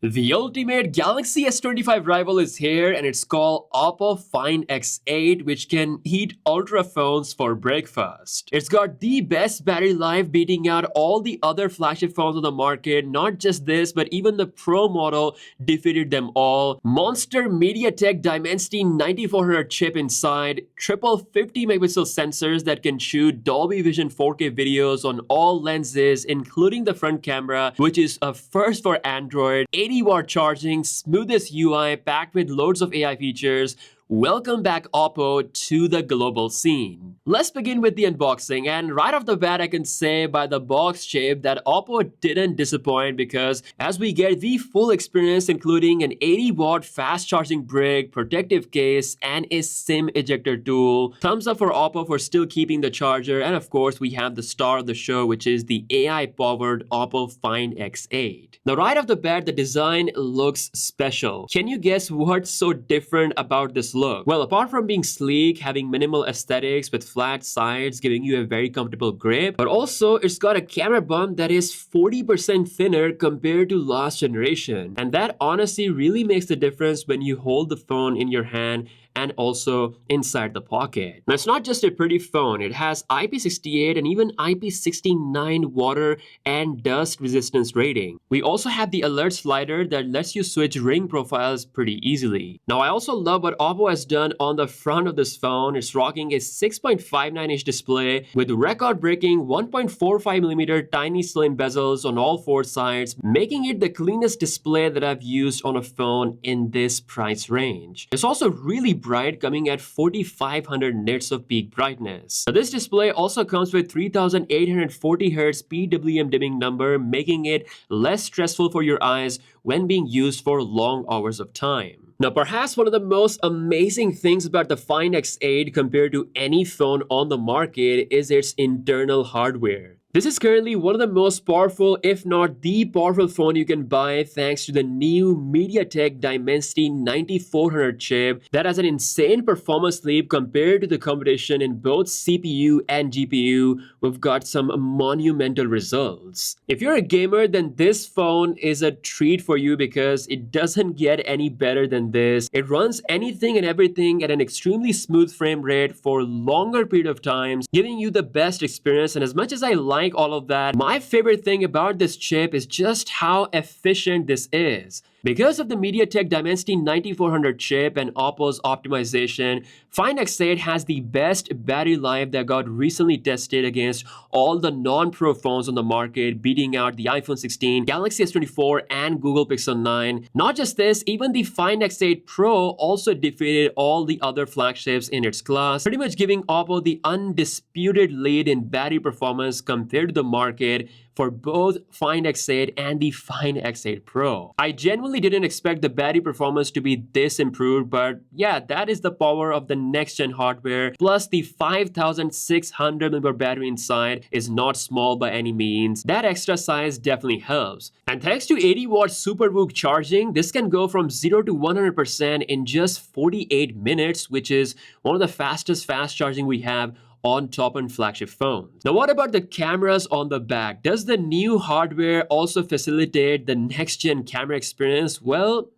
The ultimate Galaxy S25 Rival is here, and it's called OPPO Find X8, which can eat ultra phones for breakfast. It's got the best battery life, beating out all the other flagship phones on the market. Not just this, but even the Pro model defeated them all. Monster MediaTek Dimensity 9400 chip inside, triple 50 megapixel sensors that can shoot Dolby Vision 4K videos on all lenses, including the front camera, which is a first for Android. 80-watt charging, smoothest UI, packed with loads of AI features. Welcome back, OPPO, to the global scene. Let's begin with the unboxing, and right off the bat I can say by the box shape that OPPO didn't disappoint, because as we get the full experience including an 80-watt fast charging brick, protective case, and a SIM ejector tool. Thumbs up for OPPO for still keeping the charger, and of course we have the star of the show, which is the AI-powered OPPO Find X8. Now right off the bat, the design looks special. Can you guess what's so different about this look? Well, apart from being sleek, having minimal aesthetics with flat sides giving you a very comfortable grip, but also it's got a camera bump that is 40% thinner compared to last generation. And that honestly really makes the difference when you hold the phone in your hand and also inside the pocket. Now, it's not just a pretty phone. It has IP68 and even IP69 water and dust resistance rating. We also have the alert slider that lets you switch ring profiles pretty easily. Now, I also love what OPPO has done on the front of this phone. It's rocking a 6.59-inch display with record-breaking 1.45mm tiny slim bezels on all four sides, making it the cleanest display that I've used on a phone in this price range. It's also really bright, coming at 4500 nits of peak brightness. Now, this display also comes with 3840 Hz PWM dimming number, making it less stressful for your eyes when being used for long hours of time. Now, perhaps one of the most amazing things about the Find X8 compared to any phone on the market is its internal hardware. This is currently one of the most powerful, if not the powerful phone you can buy, thanks to the new MediaTek Dimensity 9400 chip that has an insane performance leap compared to the competition in both CPU and GPU. We've got some monumental results. If you're a gamer, then this phone is a treat for you because it doesn't get any better than this. It runs anything and everything at an extremely smooth frame rate for longer period of times, giving you the best experience. And as much as I like all of that, my favorite thing about this chip is just how efficient this is. Because of the MediaTek Dimensity 9400 chip and OPPO's optimization, Find X8 has the best battery life that got recently tested against all the non-Pro phones on the market, beating out the iPhone 16, Galaxy S24, and Google Pixel 9. Not just this, even the Find X8 Pro also defeated all the other flagships in its class, pretty much giving OPPO the undisputed lead in battery performance compared to the market for both Find X8 and the Find X8 Pro. I genuinely didn't expect the battery performance to be this improved, but yeah, that is the power of the next-gen hardware. Plus, the 5600 mAh battery inside is not small by any means. That extra size definitely helps. And thanks to 80-watt SuperVOOC charging, this can go from 0 to 100% in just 48 minutes, which is one of the fastest fast charging we have on top-end flagship phones. Now, what about the cameras on the back? Does the new hardware also facilitate the next-gen camera experience? Well,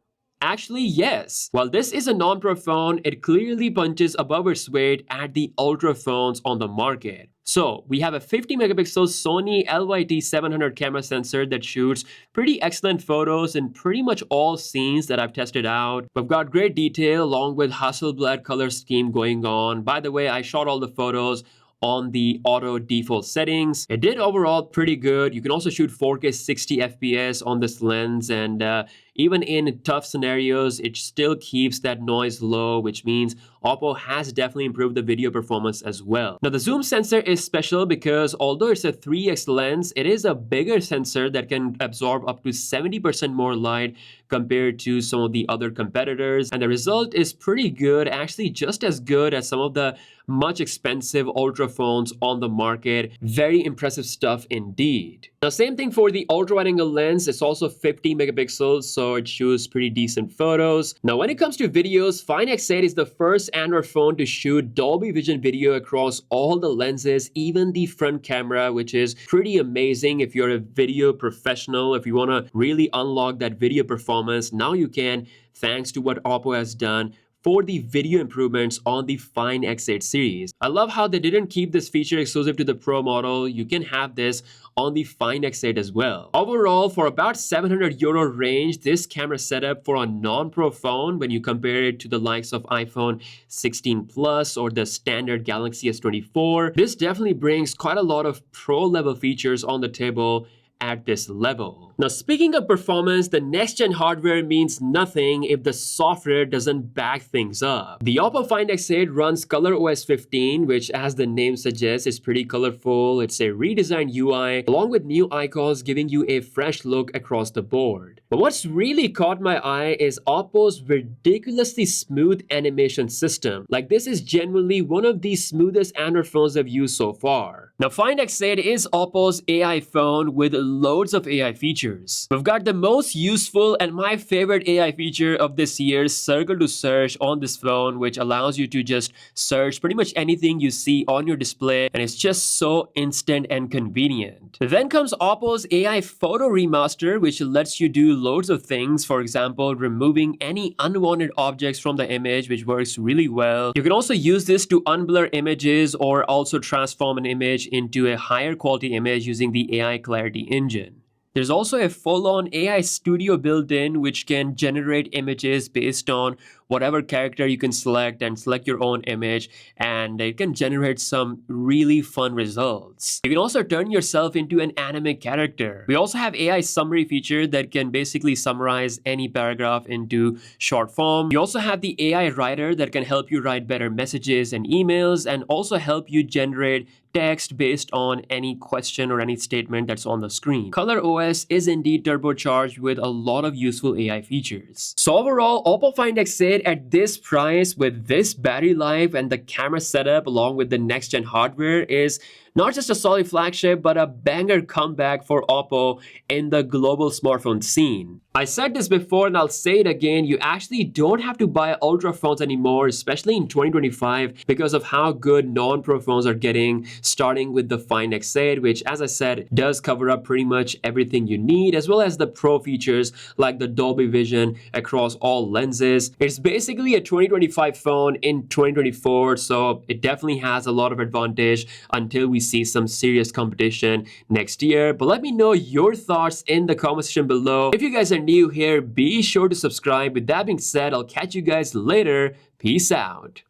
actually, yes. While this is a non-Pro phone, it clearly punches above its weight at the ultra phones on the market. So, we have a 50 megapixel Sony LYT700 camera sensor that shoots pretty excellent photos in pretty much all scenes that I've tested out. We've got great detail along with Hasselblad color scheme going on. By the way, I shot all the photos on the auto default settings. It did overall pretty good. You can also shoot 4K 60 FPS on this lens, and even in tough scenarios, it still keeps that noise low, which means OPPO has definitely improved the video performance as well. Now, the zoom sensor is special because although it's a 3x lens, it is a bigger sensor that can absorb up to 70% more light compared to some of the other competitors. And the result is pretty good, actually just as good as some of the much expensive ultra phones on the market. Very impressive stuff indeed. Now, same thing for the ultra wide angle lens. It's also 50 megapixels, so so it shoots pretty decent photos. Now, when it comes to videos, Find X8 is the first Android phone to shoot Dolby Vision video across all the lenses, even the front camera, which is pretty amazing if you're a video professional. If you want to really unlock that video performance, now you can, thanks to what OPPO has done for the video improvements on the Find X8 series. I love how they didn't keep this feature exclusive to the Pro model. You can have this on the Find X8 as well. Overall, for about €700 range, this camera setup for a non-Pro phone, when you compare it to the likes of iPhone 16 Plus or the standard Galaxy S24, this definitely brings quite a lot of Pro level features on the table at this level. Now, speaking of performance, the next-gen hardware means nothing if the software doesn't back things up. The OPPO Find X8 runs ColorOS 15, which, as the name suggests, is pretty colorful. It's a redesigned UI, along with new icons giving you a fresh look across the board. But what's really caught my eye is OPPO's ridiculously smooth animation system. Like, this is genuinely one of the smoothest Android phones I've used so far. Now, Find X8 is OPPO's AI phone with loads of AI features. We've got the most useful and my favorite AI feature of this year, Circle to Search, on this phone, which allows you to just search pretty much anything you see on your display, and it's just so instant and convenient. Then comes OPPO's AI Photo Remaster, which lets you do loads of things. For example, removing any unwanted objects from the image, which works really well. You can also use this to unblur images or also transform an image into a higher quality image using the AI Clarity engine. There's also a full-on AI studio built in, which can generate images based on whatever character you can select and select your own image, and it can generate some really fun results. You can also turn yourself into an anime character. We also have AI summary feature that can basically summarize any paragraph into short form. You also have the AI writer that can help you write better messages and emails, and also help you generate text based on any question or any statement that's on the screen. ColorOS is indeed turbocharged with a lot of useful AI features. So overall, OPPO Find X8 at this price with this battery life and the camera setup along with the next-gen hardware is not just a solid flagship, but a banger comeback for OPPO in the global smartphone scene. I said this before and I'll say it again, you actually don't have to buy Ultra phones anymore, especially in 2025, because of how good non-Pro phones are getting, starting with the Find X8, which, as I said, does cover up pretty much everything you need, as well as the Pro features like the Dolby Vision across all lenses. It's basically a 2025 phone in 2024, so it definitely has a lot of advantage until we see some serious competition next year. But let me know your thoughts in the comment section below. If you guys are new here, be sure to subscribe. With that being said, I'll catch you guys later. Peace out.